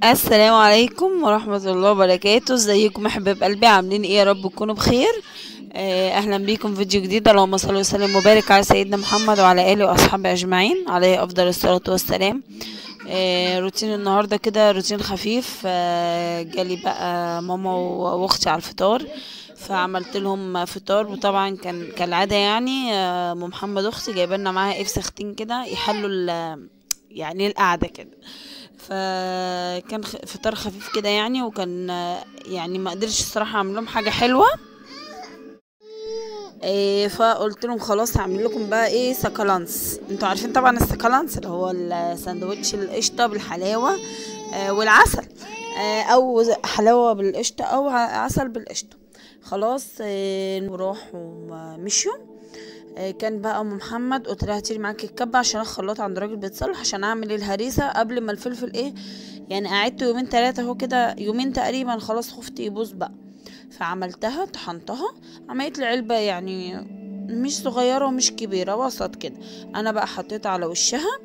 السلام عليكم ورحمة الله وبركاته. ازيكم يا حبايب قلبي؟ عاملين ايه؟ يا رب تكونوا بخير. اهلا بيكم في فيديو جديد. اللهم صل وسلم وبارك على سيدنا محمد وعلى اله واصحابه اجمعين عليه افضل الصلاة والسلام. روتين النهارده كده روتين خفيف. جالي بقى ماما واختي على الفطار، فعملت لهم فطار. وطبعا كان كالعاده يعني ام محمد اختي جايبه لنا معاها ختين كده يحلوا يعني القعده كده. فكان فطار خفيف كده يعني، وكان يعني ما قدرتش الصراحه اعمل لهم حاجه حلوه. فقلت لهم خلاص هعمل لكم بقى سكالانس. انتوا عارفين طبعا السكالانس اللي هو الساندوتش القشطه بالحلاوه والعسل، او حلاوه بالقشطه او عسل بالقشطه. خلاص وراحوا مشيوا. كان بقى ام محمد قلت لها هاتيلي معاكي الكبه عشان الخلاط عند راجل بيتصلح عشان اعمل الهريسه قبل ما الفلفل يعني قعدت يومين 3 اهو كده، يومين تقريبا، خلاص خفت يبوظ بقى. فعملتها طحنتها، عملت لي علبه يعني مش صغيره ومش كبيره، وسط كده. انا بقى حطيت على وشها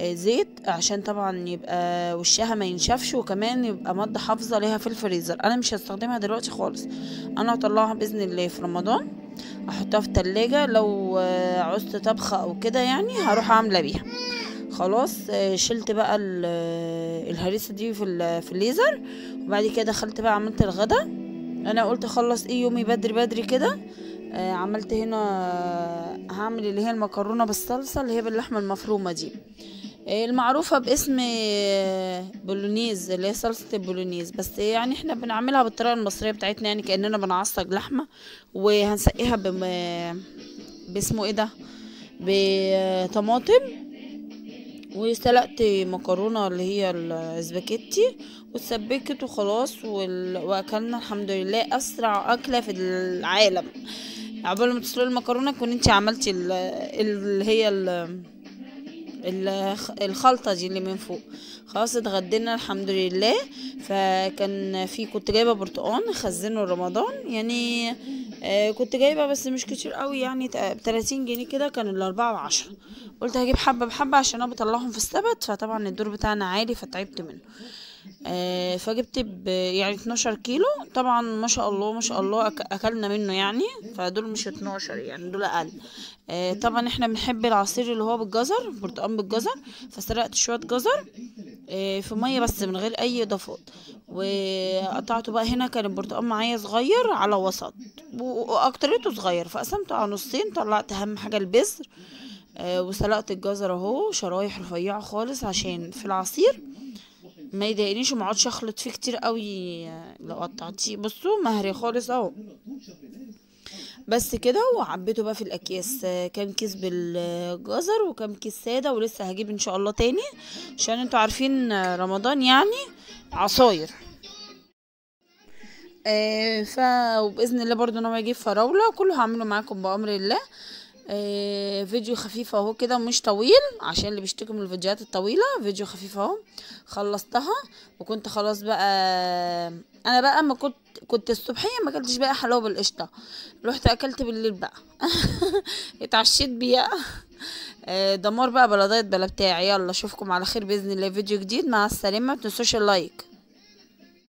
زيت عشان طبعا يبقى وشها ما ينشفش، وكمان يبقى مادة حافظة ليها في الفريزر. انا مش هستخدمها دلوقتي خالص، انا هطلعها باذن الله في رمضان، احطها في التلاجة لو عوزت طبخة او كده يعني هروح عاملة بيها. خلاص شلت بقى الهريسة دي في الليزر. وبعد كده دخلت بقى عملت الغدا. انا قلت اخلص يومي بدري بدري كده. عملت هنا هعمل اللي هي المكرونة بالصلصة اللي هي باللحمة المفرومة دي، المعروفة باسم بولونيز، اللي هي صلصة البولونيز. بس يعني احنا بنعملها بالطريقة المصرية بتاعتنا، يعني كأننا بنعصج لحمة وهنسقيها باسمه ده، بطماطم. وسلقت مكرونة اللي هي الاسباجيتي واتسبكت وخلاص، واكلنا الحمد لله. اسرع اكلة في العالم. عقبال ما تسلقي المكرونة كنت انتي عملتي اللي هي الخلطة دي اللي من فوق. خلاص اتغدينا الحمد لله. فكان كنت جايبة برتقان خزنه رمضان يعني. كنت جايبة بس مش كتير قوي يعني، ب30 جنيه كده، كان ال4 ب10. قلت هجيب حبة بحبة عشان انا بطلعهم في السبت، فطبعا الدور بتاعنا عالي فتعبت منه. فجبت يعني 12 كيلو. طبعا ما شاء الله ما شاء الله اكلنا منه يعني. فدول مش 12 يعني، دول اقل. طبعا احنا بنحب العصير اللي هو بالجزر، برتقال بالجزر. فسرقت شويه جزر في ميه بس من غير اي اضافات. وقطعته بقى. هنا كان البرتقال معايا صغير على وسط واكترته صغير، فقسمته على نصين. طلعت اهم حاجه البذر. وسلقت الجزر اهو شرايح رفيعه خالص عشان في العصير ما يضايقنيش وما اقعدش اخلط فيه كتير قوي. لو قطعتيه بصوا مهري خالص اهو. بس كده. وعبيته بقى في الاكياس، كام كيس بالجزر وكام كيس ساده، ولسه هجيب ان شاء الله تاني عشان انتوا عارفين رمضان يعني عصاير. وباذن الله برضو انا هجيب فراوله. كله هعمله معاكم بامر الله. فيديو خفيف اهو كده مش طويل عشان اللي بيشتكوا من الفيديوهات الطويلة. فيديو خفيف اهو خلصتها. وكنت خلاص بقى. انا بقى ما كنت الصبحيه ما اكلتش بقى حلاوه بالقشطه، رحت اكلت بالليل بقى. اتعشيت بيها. دمار بقى، بلا دايت بلا بتاع. يلا اشوفكم على خير باذن الله فيديو جديد. مع السلامه. متنسوش اللايك.